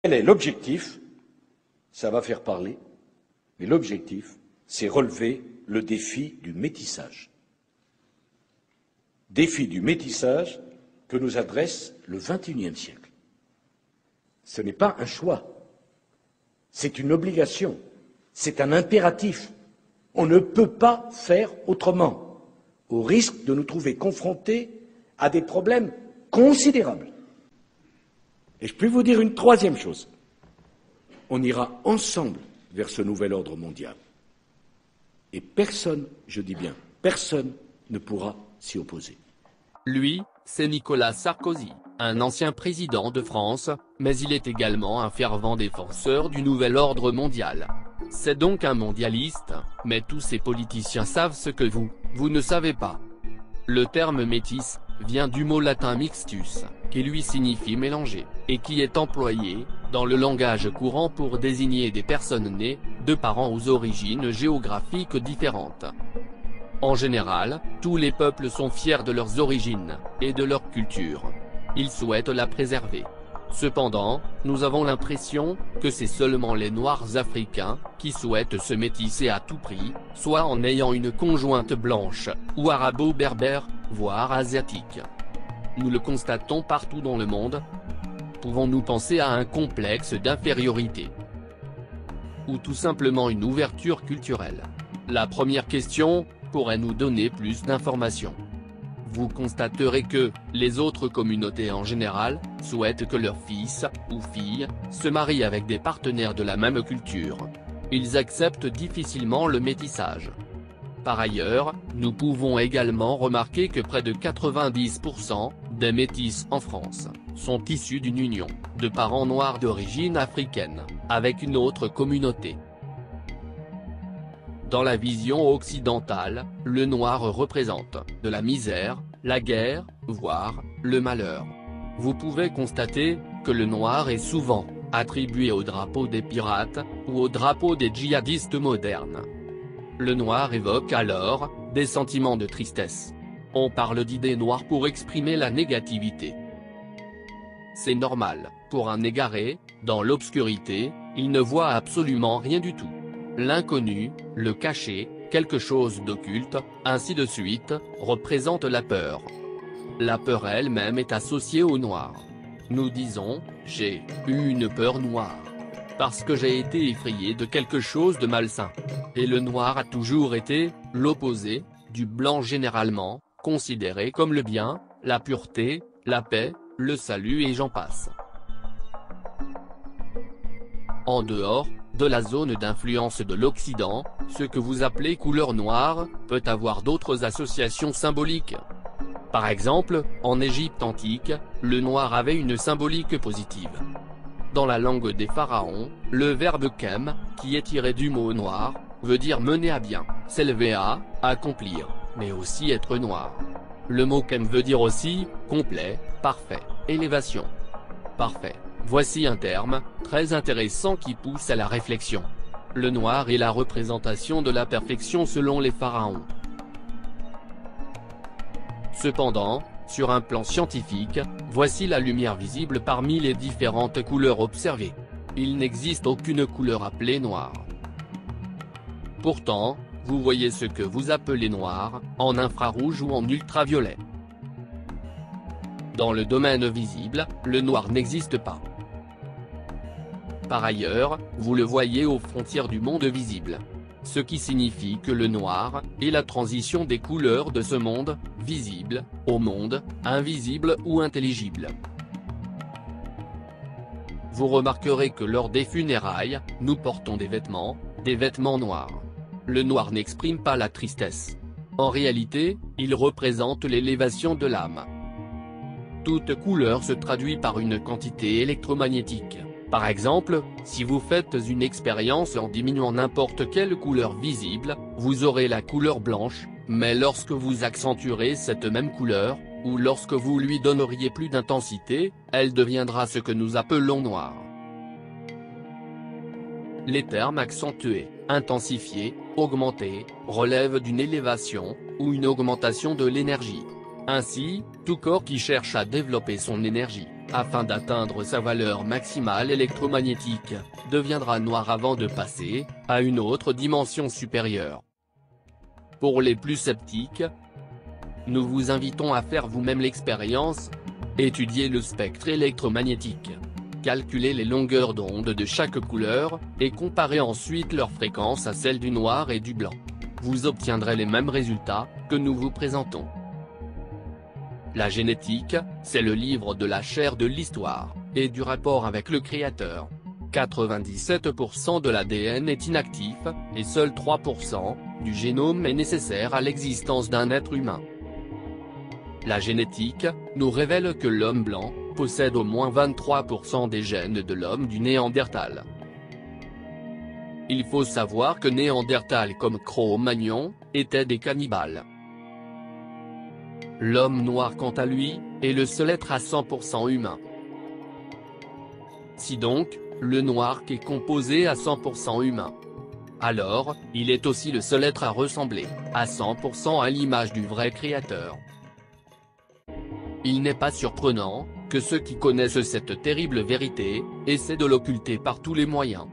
Quel est l'objectif? Ça va faire parler, mais l'objectif, c'est relever le défi du métissage. Défi du métissage que nous adresse le XXIe siècle. Ce n'est pas un choix, c'est une obligation, c'est un impératif. On ne peut pas faire autrement, au risque de nous trouver confrontés à des problèmes considérables. Et je peux vous dire une troisième chose. On ira ensemble vers ce nouvel ordre mondial. Et personne, je dis bien, personne ne pourra s'y opposer. Lui, c'est Nicolas Sarkozy, un ancien président de France, mais il est également un fervent défenseur du nouvel ordre mondial. C'est donc un mondialiste, mais tous ces politiciens savent ce que vous ne savez pas. Le terme métis vient du mot latin mixtus, qui lui signifie mélanger, et qui est employé, dans le langage courant pour désigner des personnes nées, de parents aux origines géographiques différentes. En général, tous les peuples sont fiers de leurs origines, et de leur culture. Ils souhaitent la préserver. Cependant, nous avons l'impression que c'est seulement les Noirs africains qui souhaitent se métisser à tout prix, soit en ayant une conjointe blanche, ou arabo-berbère, voire asiatique. Nous le constatons partout dans le monde. Pouvons-nous penser à un complexe d'infériorité? Ou tout simplement une ouverture culturelle? La première question pourrait nous donner plus d'informations. Vous constaterez que, les autres communautés en général, souhaitent que leurs fils, ou filles, se marient avec des partenaires de la même culture. Ils acceptent difficilement le métissage. Par ailleurs, nous pouvons également remarquer que près de 90% des métis en France, sont issus d'une union, de parents noirs d'origine africaine, avec une autre communauté. Dans la vision occidentale, le noir représente de la misère, la guerre, voire le malheur. Vous pouvez constater que le noir est souvent attribué au drapeau des pirates, ou au drapeau des djihadistes modernes. Le noir évoque alors des sentiments de tristesse. On parle d'idées noires pour exprimer la négativité. C'est normal, pour un égaré, dans l'obscurité, il ne voit absolument rien du tout. L'inconnu, le caché, quelque chose d'occulte, ainsi de suite, représente la peur. La peur elle-même est associée au noir. Nous disons, j'ai eu une peur noire. Parce que j'ai été effrayé de quelque chose de malsain. Et le noir a toujours été l'opposé du blanc, généralement considéré comme le bien, la pureté, la paix, le salut et j'en passe. En dehors de la zone d'influence de l'Occident, ce que vous appelez couleur noire peut avoir d'autres associations symboliques. Par exemple, en Égypte antique, le noir avait une symbolique positive. Dans la langue des pharaons, le verbe kem, qui est tiré du mot noir, veut dire mener à bien, s'élever à, accomplir, mais aussi être noir. Le mot kem veut dire aussi complet, parfait, élévation. Parfait. Voici un terme très intéressant qui pousse à la réflexion. Le noir est la représentation de la perfection selon les pharaons. Cependant, sur un plan scientifique, voici la lumière visible parmi les différentes couleurs observées. Il n'existe aucune couleur appelée noire. Pourtant, vous voyez ce que vous appelez noir, en infrarouge ou en ultraviolet. Dans le domaine visible, le noir n'existe pas. Par ailleurs, vous le voyez aux frontières du monde visible. Ce qui signifie que le noir est la transition des couleurs de ce monde visible au monde invisible ou intelligible. Vous remarquerez que lors des funérailles, nous portons des vêtements noirs. Le noir n'exprime pas la tristesse. En réalité, il représente l'élévation de l'âme. Toute couleur se traduit par une quantité électromagnétique. Par exemple, si vous faites une expérience en diminuant n'importe quelle couleur visible, vous aurez la couleur blanche, mais lorsque vous accentuerez cette même couleur, ou lorsque vous lui donneriez plus d'intensité, elle deviendra ce que nous appelons noir. Les termes accentués, intensifiés, augmentés, relèvent d'une élévation, ou une augmentation de l'énergie. Ainsi, tout corps qui cherche à développer son énergie, afin d'atteindre sa valeur maximale électromagnétique, deviendra noir avant de passer à une autre dimension supérieure. Pour les plus sceptiques, nous vous invitons à faire vous-même l'expérience. Étudiez le spectre électromagnétique. Calculez les longueurs d'onde de chaque couleur, et comparez ensuite leur fréquence à celle du noir et du blanc. Vous obtiendrez les mêmes résultats que nous vous présentons. La génétique, c'est le livre de la chair de l'histoire, et du rapport avec le Créateur. 97% de l'ADN est inactif, et seul 3% du génome est nécessaire à l'existence d'un être humain. La génétique nous révèle que l'homme blanc possède au moins 23% des gènes de l'homme du Néandertal. Il faut savoir que Néandertal comme Cro-Magnon étaient des cannibales. L'homme noir quant à lui, est le seul être à 100% humain. Si donc, le noir est composé à 100% humain, alors, il est aussi le seul être à ressembler, à 100% à l'image du vrai Créateur. Il n'est pas surprenant que ceux qui connaissent cette terrible vérité essaient de l'occulter par tous les moyens.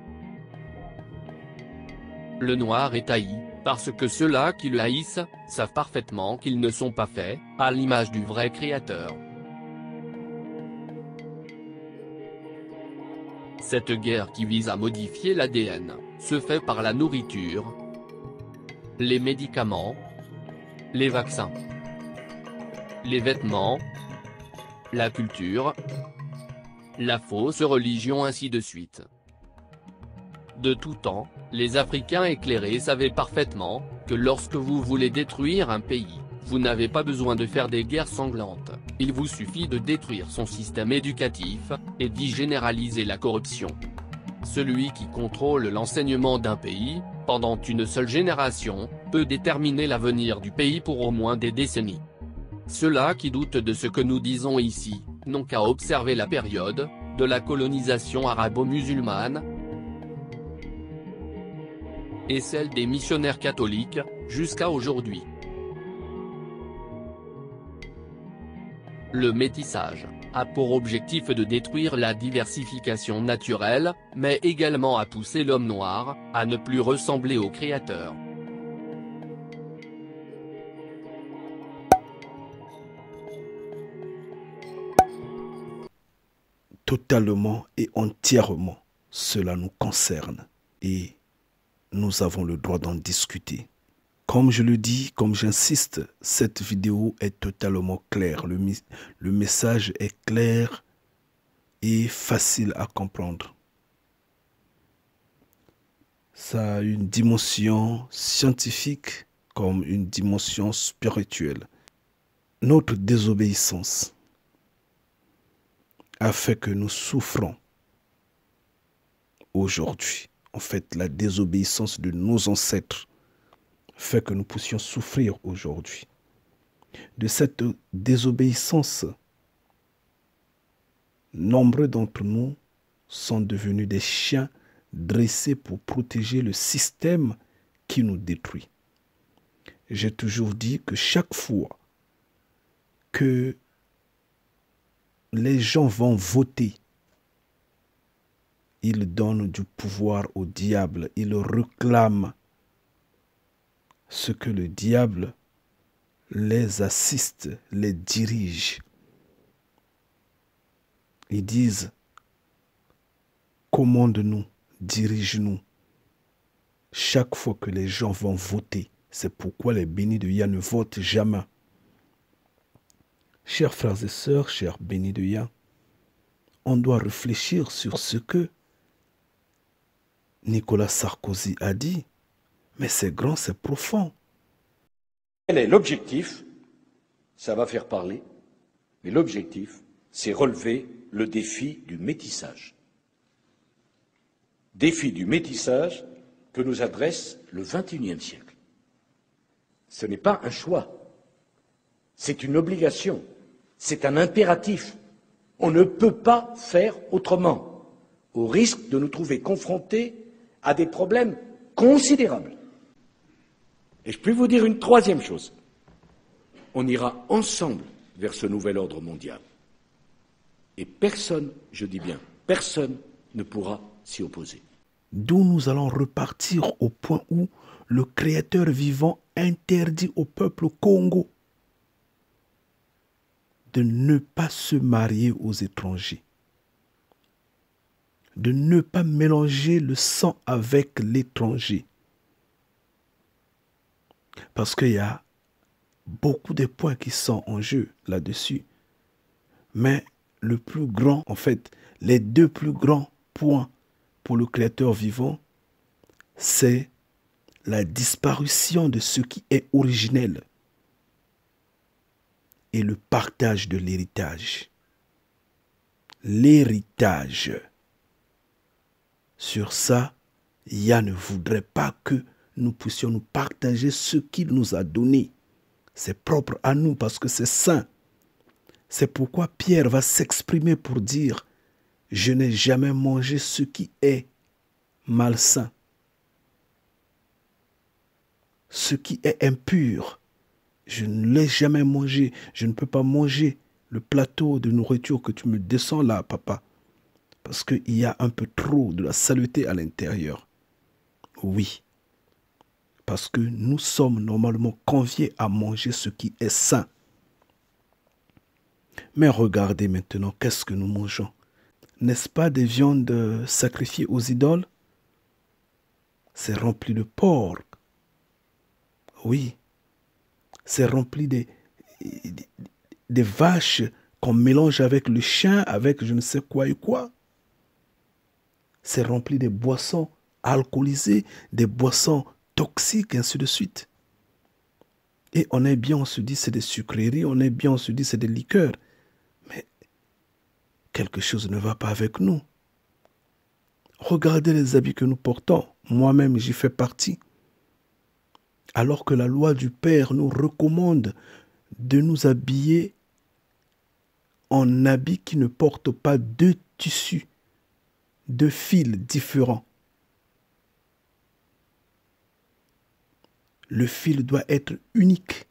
Le noir est haï, parce que ceux-là qui le haïssent savent parfaitement qu'ils ne sont pas faits à l'image du vrai Créateur. Cette guerre qui vise à modifier l'ADN se fait par la nourriture, les médicaments, les vaccins, les vêtements, la culture, la fausse religion, ainsi de suite. De tout temps, les Africains éclairés savaient parfaitement que lorsque vous voulez détruire un pays, vous n'avez pas besoin de faire des guerres sanglantes, il vous suffit de détruire son système éducatif, et d'y généraliser la corruption. Celui qui contrôle l'enseignement d'un pays, pendant une seule génération, peut déterminer l'avenir du pays pour au moins des décennies. Ceux-là qui doutent de ce que nous disons ici, n'ont qu'à observer la période de la colonisation arabo-musulmane et celle des missionnaires catholiques, jusqu'à aujourd'hui. Le métissage a pour objectif de détruire la diversification naturelle, mais également à pousser l'homme noir à ne plus ressembler au Créateur. Totalement et entièrement, cela nous concerne et nous avons le droit d'en discuter. Comme je le dis, comme j'insiste, cette vidéo est totalement claire. Le message est clair et facile à comprendre. Ça a une dimension scientifique comme une dimension spirituelle. Notre désobéissance a fait que nous souffrons aujourd'hui. En fait, la désobéissance de nos ancêtres fait que nous puissions souffrir aujourd'hui. De cette désobéissance, nombreux d'entre nous sont devenus des chiens dressés pour protéger le système qui nous détruit. J'ai toujours dit que chaque fois que les gens vont voter, ils donnent du pouvoir au diable, ils réclament ce que le diable les assiste, les dirige. Ils disent, commande-nous, dirige-nous. Chaque fois que les gens vont voter, c'est pourquoi les bénis de Yah ne votent jamais. Chers frères et sœurs, chers bénis de Yah, on doit réfléchir sur ce que Nicolas Sarkozy a dit, mais c'est grand, c'est profond. Quel est l'objectif? Ça va faire parler, mais l'objectif, c'est relever le défi du métissage. Défi du métissage que nous adresse le XXIe siècle. Ce n'est pas un choix, c'est une obligation, c'est un impératif. On ne peut pas faire autrement, au risque de nous trouver confrontés à des problèmes considérables. Et je peux vous dire une troisième chose. On ira ensemble vers ce nouvel ordre mondial. Et personne, je dis bien, personne ne pourra s'y opposer. D'où nous allons repartir au point où le Créateur vivant interdit au peuple Congo de ne pas se marier aux étrangers, de ne pas mélanger le sang avec l'étranger. Parce qu'il y a beaucoup de points qui sont en jeu là-dessus. Mais le plus grand, en fait, les deux plus grands points pour le Créateur vivant, c'est la disparition de ce qui est originel et le partage de l'héritage. L'héritage. Sur ça, Yah ne voudrait pas que nous puissions nous partager ce qu'il nous a donné. C'est propre à nous parce que c'est saint. C'est pourquoi Pierre va s'exprimer pour dire « Je n'ai jamais mangé ce qui est malsain, ce qui est impur. Je ne l'ai jamais mangé. Je ne peux pas manger le plateau de nourriture que tu me descends là, papa, parce qu'il y a un peu trop de la saleté à l'intérieur. » Oui, parce que nous sommes normalement conviés à manger ce qui est sain. Mais regardez maintenant, qu'est-ce que nous mangeons? N'est-ce pas des viandes sacrifiées aux idoles? C'est rempli de porc. Oui, c'est rempli des vaches qu'on mélange avec le chien, avec je ne sais quoi et quoi. C'est rempli de boissons alcoolisées, des boissons toxiques, ainsi de suite. Et on est bien, on se dit c'est des sucreries, on est bien, on se dit c'est des liqueurs. Mais quelque chose ne va pas avec nous. Regardez les habits que nous portons. Moi-même, j'y fais partie. Alors que la loi du Père nous recommande de nous habiller en habits qui ne portent pas deux tissus, deux fils différents. Le fil doit être unique.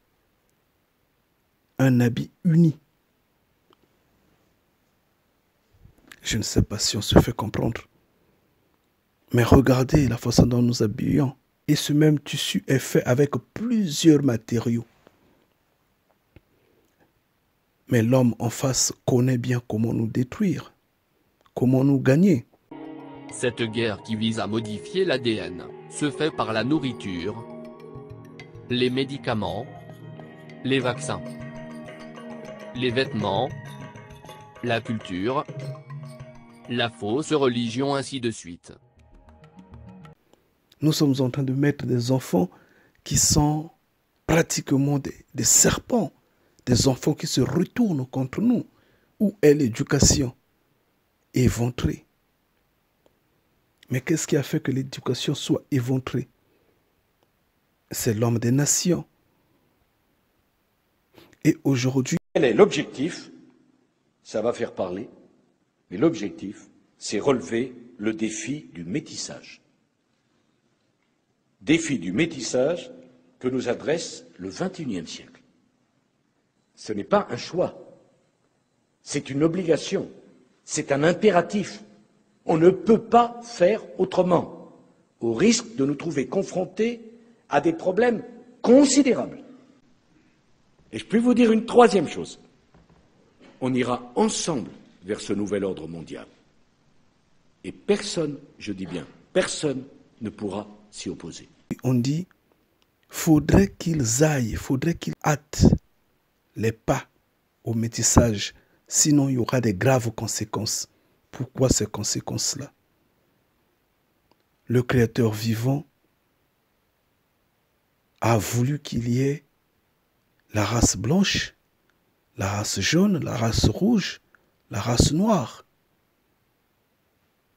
Un habit uni. Je ne sais pas si on se fait comprendre. Mais regardez la façon dont nous habillons. Et ce même tissu est fait avec plusieurs matériaux. Mais l'homme en face connaît bien comment nous détruire, comment nous gagner. Cette guerre qui vise à modifier l'ADN se fait par la nourriture, les médicaments, les vaccins, les vêtements, la culture, la fausse religion, ainsi de suite. Nous sommes en train de mettre des enfants qui sont pratiquement des serpents, des enfants qui se retournent contre nous. Où est l'éducation éventrée? Mais qu'est-ce qui a fait que l'éducation soit éventrée? C'est l'homme des nations. Et aujourd'hui, Quel est l'objectif? Ça va faire parler, mais l'objectif, c'est relever le défi du métissage. Défi du métissage que nous adresse le XXIe siècle. Ce n'est pas un choix, c'est une obligation, c'est un impératif. On ne peut pas faire autrement, au risque de nous trouver confrontés à des problèmes considérables. Et je peux vous dire une troisième chose. On ira ensemble vers ce nouvel ordre mondial. Et personne, je dis bien, personne ne pourra s'y opposer. on dit, faudrait qu'ils aillent, faudrait qu'ils hâtent les pas au métissage, sinon il y aura des graves conséquences. Pourquoi ces conséquences-là? Le Créateur vivant a voulu qu'il y ait la race blanche, la race jaune, la race rouge, la race noire,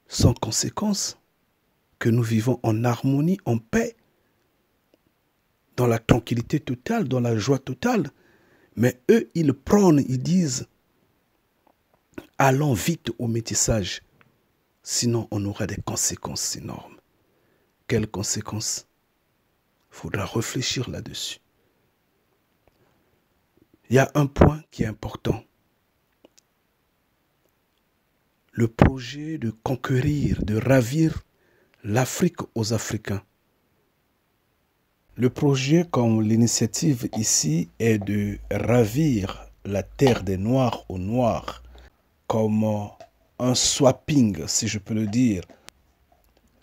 sans conséquence, que nous vivons en harmonie, en paix, dans la tranquillité totale, dans la joie totale. Mais eux, ils prônent, ils disent, allons vite au métissage, sinon on aura des conséquences énormes. Quelles conséquences? Il faudra réfléchir là-dessus. Il y a un point qui est important. le projet de conquérir, de ravir l'Afrique aux Africains. Le projet, comme l'initiative ici, est de ravir la terre des Noirs aux Noirs, comme un swapping, si je peux le dire.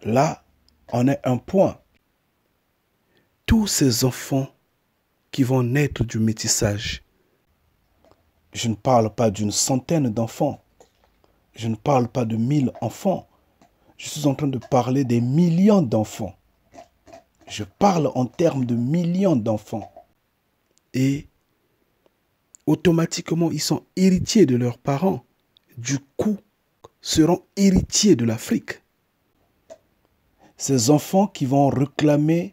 Là, on est un point. Tous ces enfants qui vont naître du métissage, je ne parle pas d'une centaine d'enfants, je ne parle pas de 1000 enfants, je suis en train de parler des millions d'enfants. Je parle en termes de millions d'enfants. Et automatiquement, ils sont héritiers de leurs parents. Du coup, seront héritiers de l'Afrique. Ces enfants qui vont réclamer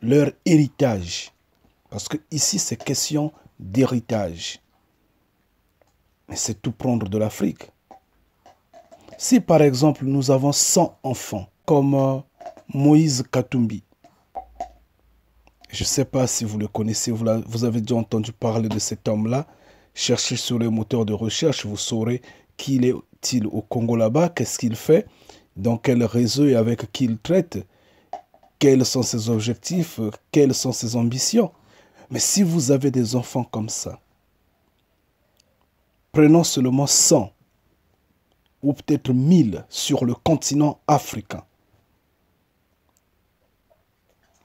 leur héritage. Parce que ici, c'est question d'héritage. Mais c'est tout prendre de l'Afrique. Si par exemple, nous avons 100 enfants, comme Moïse Katumbi, je ne sais pas si vous le connaissez, vous avez déjà entendu parler de cet homme-là. Cherchez sur les moteurs de recherche, vous saurez qui est-il au Congo là-bas, qu'est-ce qu'il fait, dans quel réseau et avec qui il traite, quels sont ses objectifs, quelles sont ses ambitions. Mais si vous avez des enfants comme ça, prenons seulement 100 ou peut-être 1000 sur le continent africain.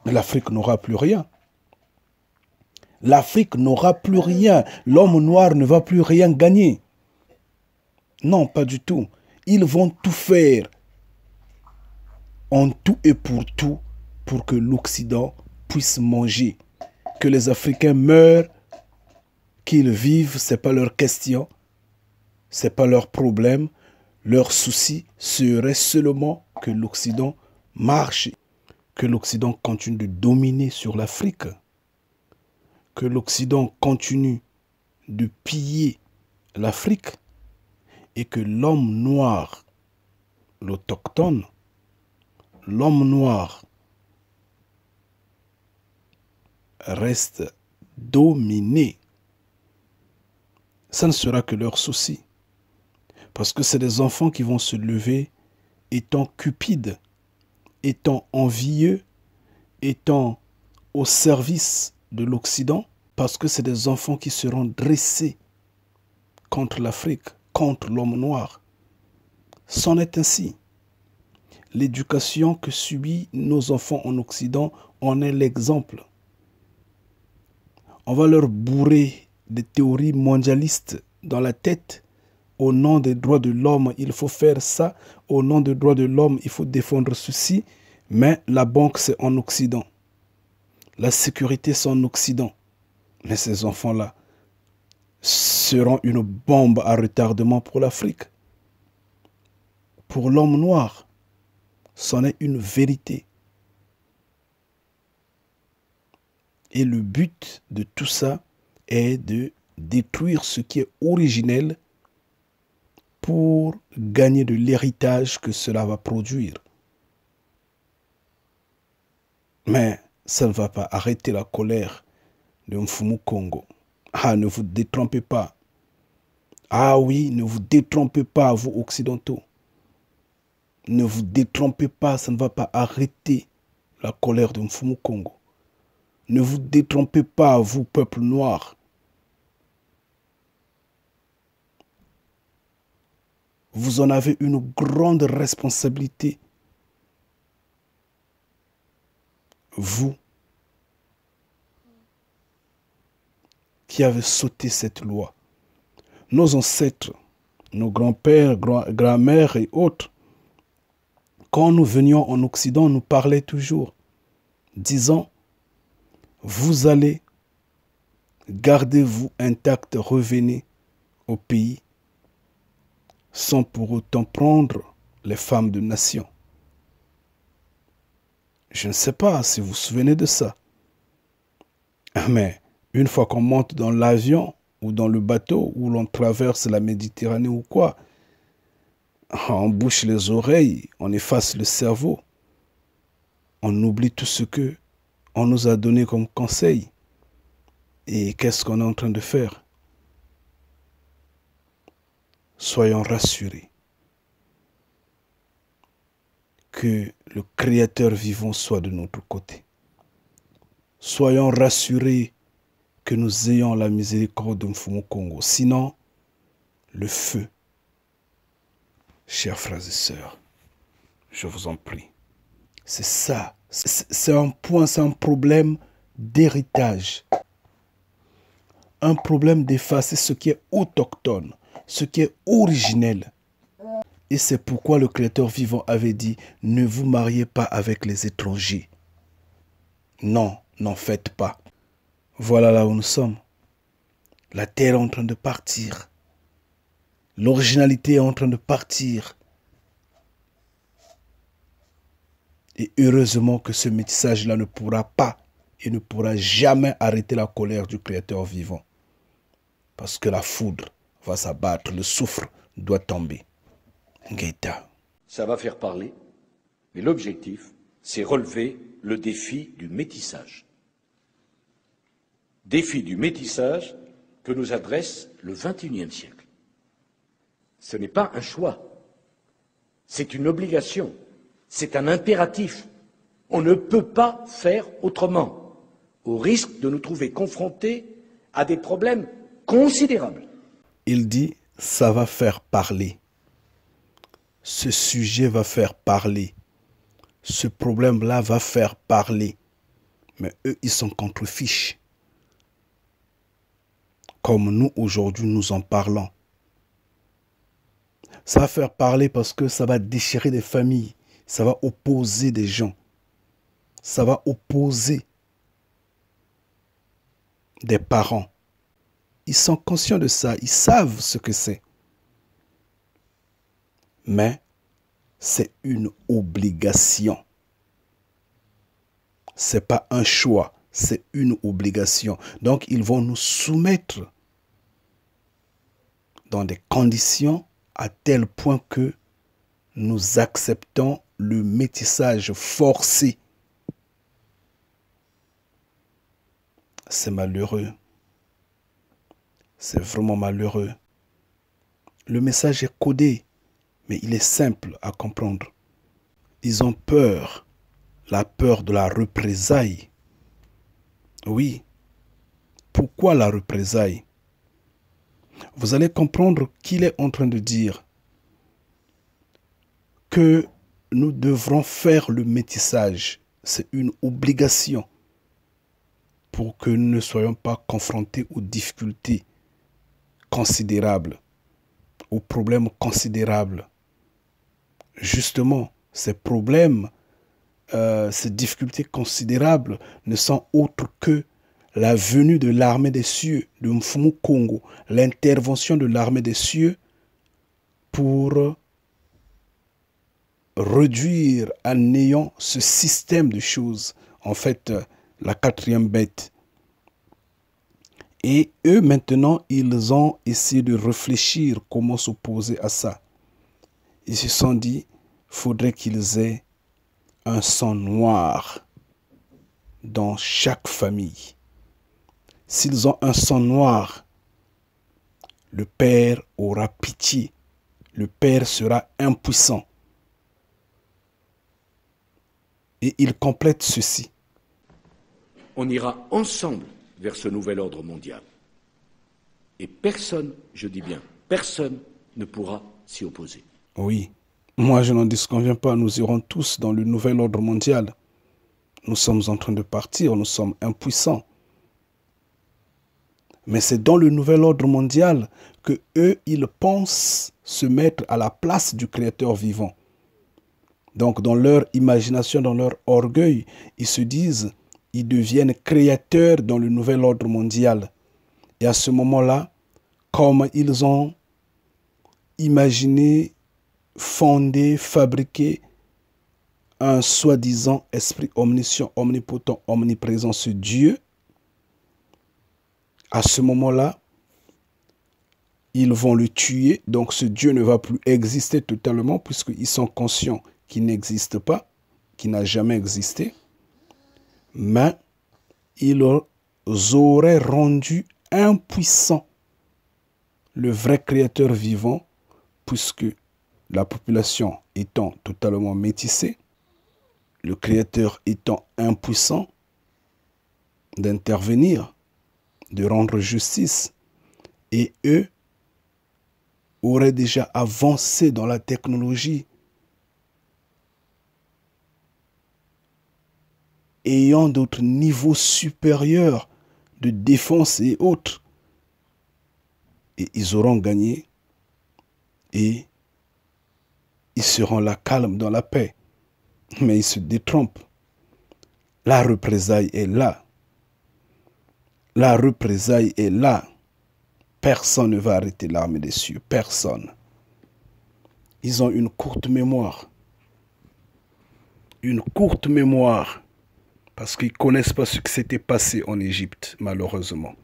Mais l'Afrique n'aura plus rien. L'Afrique n'aura plus rien. L'homme noir ne va plus rien gagner. Non, pas du tout. Ils vont tout faire en tout et pour que l'Occident puisse manger. Que les Africains meurent, qu'ils vivent, ce n'est pas leur question, ce n'est pas leur problème. Leur souci serait seulement que l'Occident marche, que l'Occident continue de dominer sur l'Afrique, que l'Occident continue de piller l'Afrique et que l'homme noir, l'autochtone, l'homme noir reste dominé. Ça ne sera que leur souci. Parce que c'est des enfants qui vont se lever étant cupides, étant envieux, étant au service de l'Occident, parce que c'est des enfants qui seront dressés contre l'Afrique, contre l'homme noir. C'en est ainsi. L'éducation que subissent nos enfants en Occident en est l'exemple. On va leur bourrer des théories mondialistes dans la tête. Au nom des droits de l'homme, il faut faire ça. Au nom des droits de l'homme, il faut défendre ceci. Mais la banque, c'est en Occident. La sécurité, c'est en Occident. Mais ces enfants-là seront une bombe à retardement pour l'Afrique. Pour l'homme noir, c'en est une vérité. Et le but de tout ça est de détruire ce qui est originel pour gagner de l'héritage que cela va produire. Mais ça ne va pas arrêter la colère de Mfumu Kongo. Ah, ne vous détrompez pas. Ah oui, ne vous détrompez pas, vous occidentaux. Ne vous détrompez pas, ça ne va pas arrêter la colère de Mfumu Kongo. Ne vous détrompez pas, vous, peuple noir. Vous en avez une grande responsabilité. Vous qui avez sauté cette loi. Nos ancêtres, nos grands-pères, grand-mères et autres, quand nous venions en Occident, nous parlaient toujours, disant, vous allez, gardez-vous intact, revenez au pays, sans pour autant prendre les femmes de nation. Je ne sais pas si vous vous souvenez de ça. Mais une fois qu'on monte dans l'avion ou dans le bateau ou l'on traverse la Méditerranée ou quoi, on bouche les oreilles, on efface le cerveau. On oublie tout ce que on nous a donné comme conseil. Et qu'est-ce qu'on est en train de faire? Soyons rassurés. que le Créateur vivant soit de notre côté. Soyons rassurés que nous ayons la miséricorde de Mfumu Kongo. Sinon, le feu. Chers frères et sœurs, je vous en prie. C'est ça. C'est un point, c'est un problème d'héritage. Un problème d'effacer ce qui est autochtone, ce qui est originel. Et c'est pourquoi le Créateur vivant avait dit, ne vous mariez pas avec les étrangers. Non, n'en faites pas. Voilà là où nous sommes. La terre est en train de partir. L'originalité est en train de partir. Et heureusement que ce métissage-là ne pourra pas et ne pourra jamais arrêter la colère du Créateur vivant. Parce que la foudre va s'abattre, le soufre doit tomber. Ngeta. Ça va faire parler, mais l'objectif, c'est relever le défi du métissage. Défi du métissage que nous adresse le XXIe siècle. Ce n'est pas un choix, c'est une obligation, c'est un impératif. On ne peut pas faire autrement, au risque de nous trouver confrontés à des problèmes considérables. Il dit, ça va faire parler. Ce sujet va faire parler. Ce problème-là va faire parler. Mais eux, ils sont contre-fiches. Comme nous, aujourd'hui, nous en parlons. Ça va faire parler parce que ça va déchirer des familles. Ça va opposer des gens. Ça va opposer des parents. Ils sont conscients de ça. Ils savent ce que c'est. Mais c'est une obligation. Ce n'est pas un choix. C'est une obligation. Donc, ils vont nous soumettre dans des conditions à tel point que nous acceptons le métissage forcé. C'est malheureux. C'est vraiment malheureux. Le message est codé, mais il est simple à comprendre. Ils ont peur, la peur de la représailles. Oui. Pourquoi la représailles? Vous allez comprendre qu'il est en train de dire que nous devrons faire le métissage. C'est une obligation pour que nous ne soyons pas confrontés aux difficultés considérables, aux problèmes considérables. Justement, ces problèmes, ces difficultés considérables ne sont autres que la venue de l'armée des cieux, de Mfumu Kongo, l'intervention de l'armée des cieux pour réduire à néant ce système de choses, en fait, la quatrième bête. Et eux, maintenant, ils ont essayé de réfléchir comment s'opposer à ça. Ils se sont dit, faudrait qu'ils aient un sang noir dans chaque famille. S'ils ont un sang noir, le Père aura pitié. Le Père sera impuissant. Et il complète ceci. On ira ensemble vers ce nouvel ordre mondial. Et personne, je dis bien, personne ne pourra s'y opposer. Oui, moi je n'en disconviens pas. Nous irons tous dans le nouvel ordre mondial. Nous sommes en train de partir, nous sommes impuissants. Mais c'est dans le nouvel ordre mondial que eux, ils pensent se mettre à la place du Créateur vivant. Donc, dans leur imagination, dans leur orgueil, ils se disent, ils deviennent créateurs dans le nouvel ordre mondial. Et à ce moment-là, comme ils ont imaginé, fondé, fabriqué un soi-disant esprit omniscient, omnipotent, omniprésent, ce Dieu, à ce moment-là, ils vont le tuer. Donc ce Dieu ne va plus exister totalement puisqu'ils sont conscients qu'il n'existe pas, qu'il n'a jamais existé. Mais ils auraient rendu impuissant le vrai créateur vivant puisque la population étant totalement métissée, le Créateur étant impuissant d'intervenir, de rendre justice, et eux auraient déjà avancé dans la technologie, ayant d'autres niveaux supérieurs de défense et autres, et ils auront gagné, et ils seront là calmes dans la paix. Mais ils se détrompent. La représailles est là. La représailles est là. Personne ne va arrêter l'armée des cieux. Personne. Ils ont une courte mémoire. Une courte mémoire. Parce qu'ils ne connaissent pas ce qui s'était passé en Égypte, malheureusement.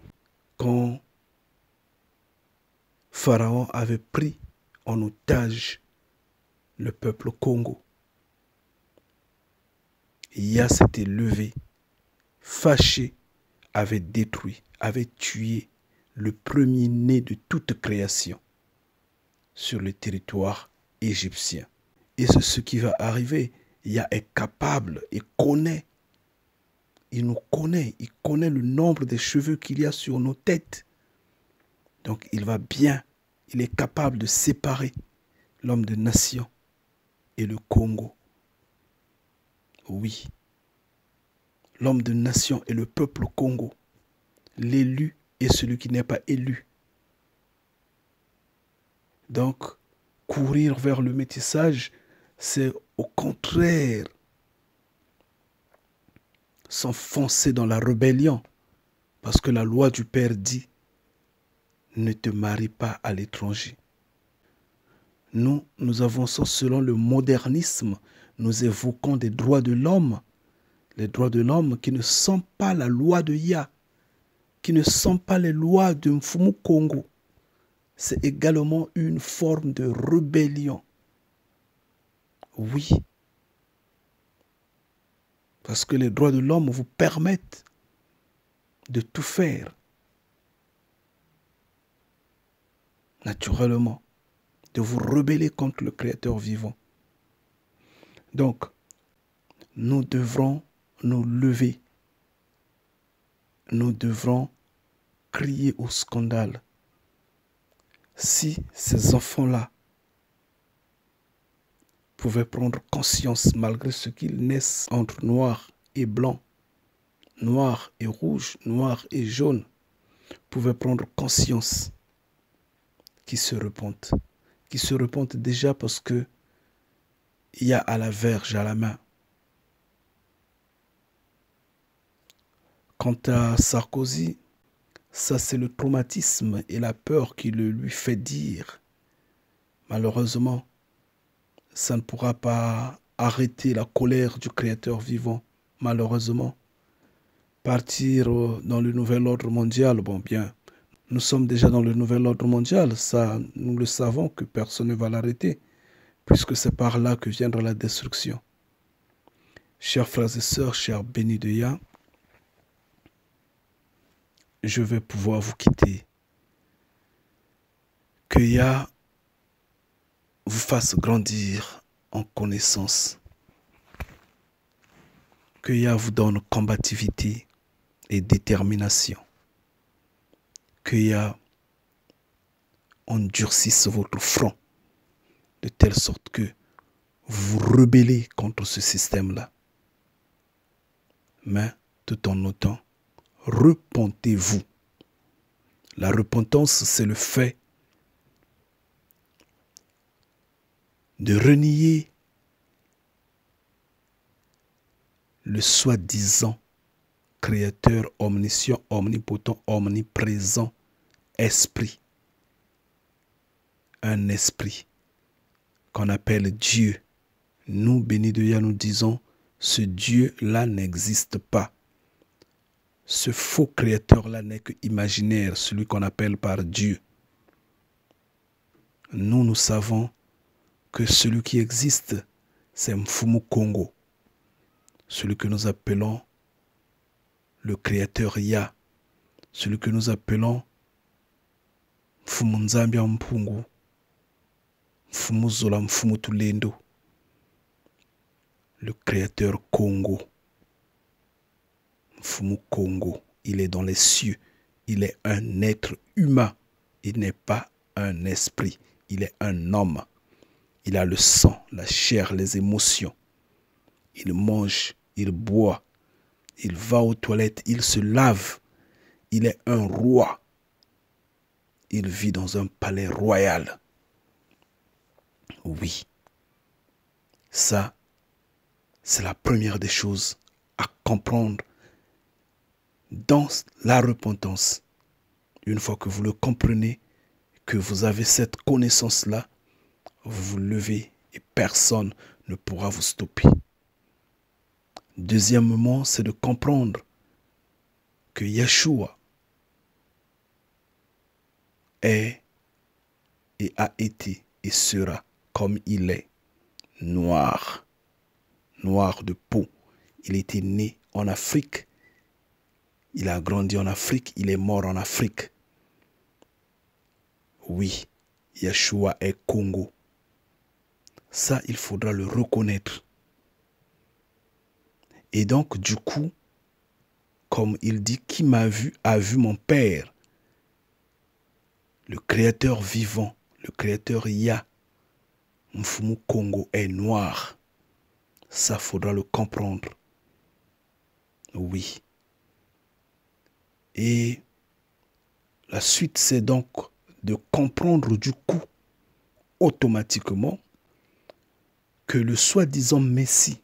Quand Pharaon avait pris en otage le peuple Congo, Yah s'était levé, fâché, avait détruit, avait tué le premier-né de toute création sur le territoire égyptien. Et c'est ce qui va arriver. Yah est capable et connaît. Il nous connaît. Il connaît le nombre des cheveux qu'il y a sur nos têtes. Donc il va bien. Il est capable de séparer l'homme de nation et le Congo. Oui. L'homme de nation est le peuple Congo. L'élu est celui qui n'est pas élu. Donc, courir vers le métissage, c'est au contraire s'enfoncer dans la rébellion. Parce que la loi du Père dit, ne te marie pas à l'étranger. Nous avançons selon le modernisme. Nous évoquons des droits de l'homme. Les droits de l'homme qui ne sont pas la loi de Yah, qui ne sont pas les lois de Mfumu Congo. C'est également une forme de rébellion. Oui. Parce que les droits de l'homme vous permettent de tout faire. Naturellement. De vous rebeller contre le Créateur vivant. Donc, nous devrons nous lever. Nous devrons crier au scandale. Si ces enfants-là pouvaient prendre conscience, malgré ce qu'ils naissent entre noir et blanc, noir et rouge, noir et jaune, pouvaient prendre conscience qu'ils se repentent. Qu'ils se repentent déjà parce que il y a à la verge à la main. Quant à Sarkozy, ça c'est le traumatisme et la peur qui le lui fait dire. Malheureusement, ça ne pourra pas arrêter la colère du Créateur vivant. Malheureusement, partir dans le nouvel ordre mondial, bon bien, nous sommes déjà dans le nouvel ordre mondial, ça nous le savons que personne ne va l'arrêter, puisque c'est par là que viendra la destruction. Chers frères et sœurs, chers bénis de Yah, je vais pouvoir vous quitter. Que Yah vous fasse grandir en connaissance. Que Yah vous donne combativité et détermination. Que Yah endurcisse votre front de telle sorte que vous vous rebellez contre ce système-là. Mais tout en notant, repentez-vous. La repentance, c'est le fait de renier le soi-disant créateur omniscient, omnipotent, omniprésent, esprit. Un esprit qu'on appelle Dieu. Nous, bénis de Yah, nous disons, ce Dieu-là n'existe pas. Ce faux créateur-là n'est que imaginaire, celui qu'on appelle par Dieu. Nous savons que celui qui existe, c'est Mfumu Congo. Celui que nous appelons le créateur Yah. Celui que nous appelons Mfumu Nzambia Mpungu. Mfumu Zola Mfumu Tulendo. le créateur Congo. Mfumu Congo, il est dans les cieux. Il est un être humain. Il n'est pas un esprit. Il est un homme. Il a le sang, la chair, les émotions. Il mange, il boit, il va aux toilettes, il se lave. Il est un roi. Il vit dans un palais royal. Oui. Ça, c'est la première des choses à comprendre dans la repentance. Une fois que vous le comprenez, que vous avez cette connaissance-là, vous vous levez et personne ne pourra vous stopper. Deuxièmement, c'est de comprendre que Yeshua est et a été et sera comme il est, noir, noir de peau. Il était né en Afrique, il a grandi en Afrique, il est mort en Afrique. Oui, Yeshua est Congo. Ça, il faudra le reconnaître. Et donc, du coup, comme il dit, qui m'a vu a vu mon Père. Le Créateur vivant, le Créateur Yah, Mfumu Congo est noir. Ça, faudra le comprendre. Oui. Et la suite, c'est donc de comprendre du coup, automatiquement, que le soi-disant Messie,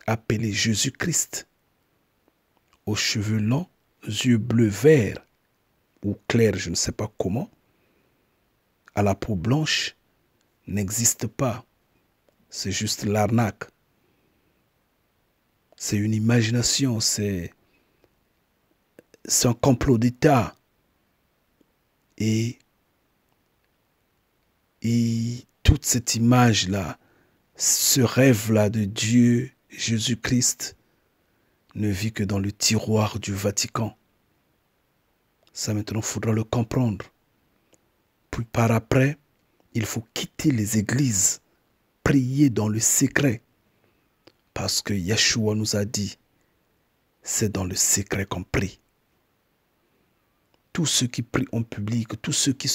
appelé Jésus-Christ, aux cheveux longs, yeux bleus verts, ou clairs, je ne sais pas comment, à la peau blanche, n'existe pas. C'est juste l'arnaque. C'est une imagination, c'est un complot d'État. Et toute cette image-là, ce rêve-là de Dieu, Jésus-Christ, ne vit que dans le tiroir du Vatican. Ça, maintenant, il faudra le comprendre. Puis par après, il faut quitter les églises, prier dans le secret. Parce que Yeshua nous a dit, c'est dans le secret qu'on prie. Tous ceux qui prient en public, tous ceux qui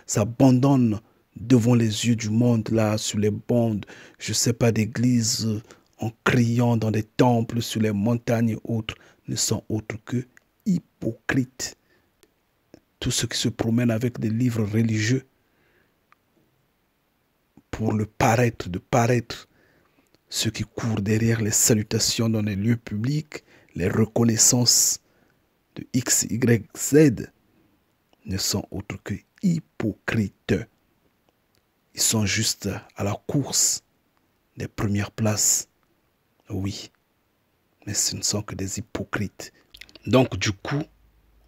s'abandonnent devant les yeux du monde, là, sur les bandes, je ne sais pas, d'églises, en criant dans des temples, sur les montagnes et autres, ne sont autres que hypocrites. Tous ceux qui se promènent avec des livres religieux pour le paraître, de paraître, ceux qui courent derrière les salutations dans les lieux publics, les reconnaissances de X, Y, Z, ne sont autres que hypocrites. Ils sont juste à la course des premières places. Oui, mais ce ne sont que des hypocrites. Donc du coup,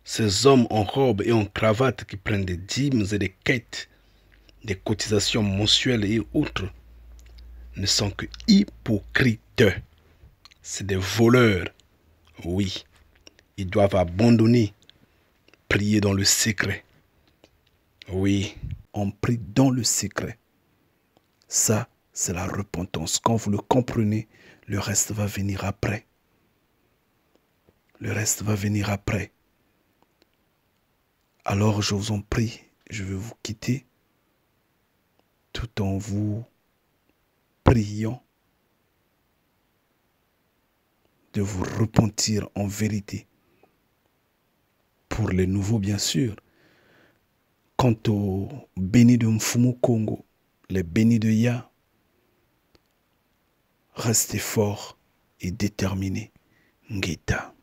ces hommes en robe et en cravate qui prennent des dîmes et des quêtes, des cotisations mensuelles et autres, ne sont que hypocrites. C'est des voleurs. Oui, ils doivent abandonner, prier dans le secret. Oui, on prie dans le secret. Ça, c'est la repentance. Quand vous le comprenez, le reste va venir après. Le reste va venir après. Alors, je vous en prie, je vais vous quitter tout en vous priant de vous repentir en vérité. Pour les nouveaux, bien sûr. Quant aux bénis de Mfumu Congo, les bénis de Yah, restez forts et déterminés. Ngeta.